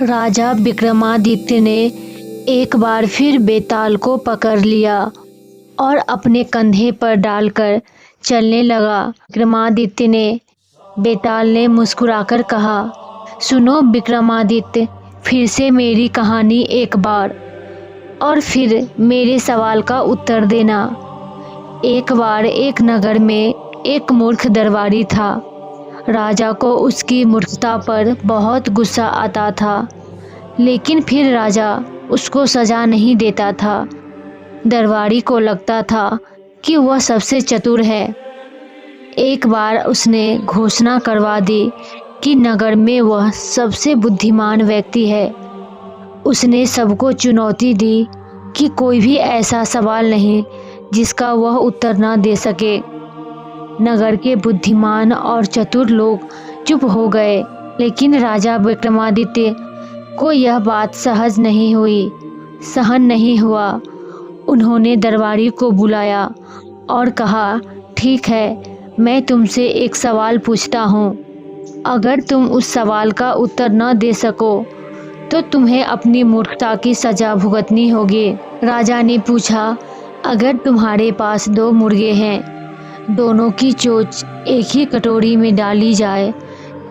राजा विक्रमादित्य ने एक बार फिर बेताल को पकड़ लिया और अपने कंधे पर डालकर चलने लगा। विक्रमादित्य ने बेताल ने मुस्कुराकर कहा, सुनो विक्रमादित्य, फिर से मेरी कहानी एक बार, और फिर मेरे सवाल का उत्तर देना। एक बार एक नगर में एक मूर्ख दरबारी था। राजा को उसकी मूर्खता पर बहुत गुस्सा आता था, लेकिन फिर राजा उसको सजा नहीं देता था। दरबारी को लगता था कि वह सबसे चतुर है। एक बार उसने घोषणा करवा दी कि नगर में वह सबसे बुद्धिमान व्यक्ति है। उसने सबको चुनौती दी कि कोई भी ऐसा सवाल नहीं जिसका वह उत्तर न दे सके। नगर के बुद्धिमान और चतुर लोग चुप हो गए, लेकिन राजा विक्रमादित्य को यह बात सहन नहीं हुआ। उन्होंने दरबारी को बुलाया और कहा, ठीक है, मैं तुमसे एक सवाल पूछता हूँ। अगर तुम उस सवाल का उत्तर न दे सको तो तुम्हें अपनी मूर्खता की सजा भुगतनी होगी। राजा ने पूछा, अगर तुम्हारे पास 2 मुर्गे हैं, दोनों की चोंच एक ही कटोरी में डाली जाए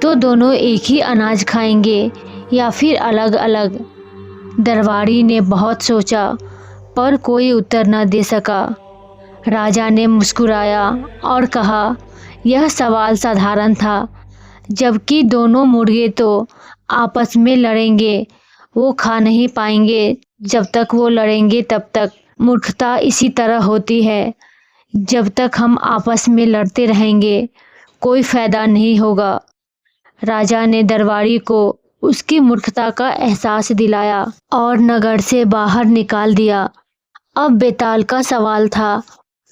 तो दोनों एक ही अनाज खाएंगे या फिर अलग अलग? दरबारी ने बहुत सोचा पर कोई उत्तर न दे सका। राजा ने मुस्कुराया और कहा, यह सवाल साधारण था, जबकि दोनों मुर्गे तो आपस में लड़ेंगे, वो खा नहीं पाएंगे। जब तक वो लड़ेंगे तब तक मूर्खता इसी तरह होती है। जब तक हम आपस में लड़ते रहेंगे कोई फायदा नहीं होगा। राजा ने दरबारी को उसकी मूर्खता का एहसास दिलाया और नगर से बाहर निकाल दिया। अब बेताल का सवाल था,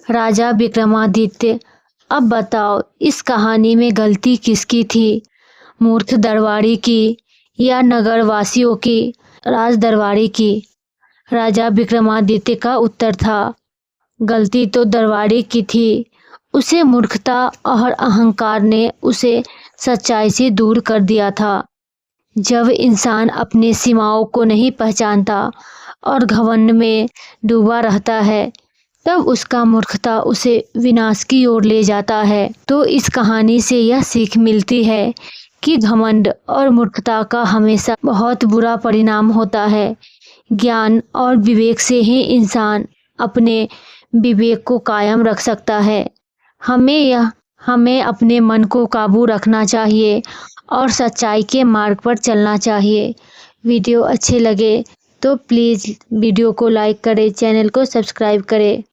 राजा विक्रमादित्य, अब बताओ इस कहानी में गलती किसकी थी, मूर्ख दरबारी की या नगर वासियों की, राज दरबारी की? राजा विक्रमादित्य का उत्तर था, गलती तो दरबारी की थी। उसे मूर्खता और अहंकार ने उसे सच्चाई से दूर कर दिया था। जब इंसान अपनी सीमाओं को नहीं पहचानता और घमंड में डूबा रहता है, तब उसका मूर्खता उसे विनाश की ओर ले जाता है। तो इस कहानी से यह सीख मिलती है कि घमंड और मूर्खता का हमेशा बहुत बुरा परिणाम होता है। ज्ञान और विवेक से ही इंसान अपने विवेक को कायम रख सकता है। हमें अपने मन को काबू रखना चाहिए और सच्चाई के मार्ग पर चलना चाहिए। वीडियो अच्छे लगे तो प्लीज़ वीडियो को लाइक करें, चैनल को सब्सक्राइब करें।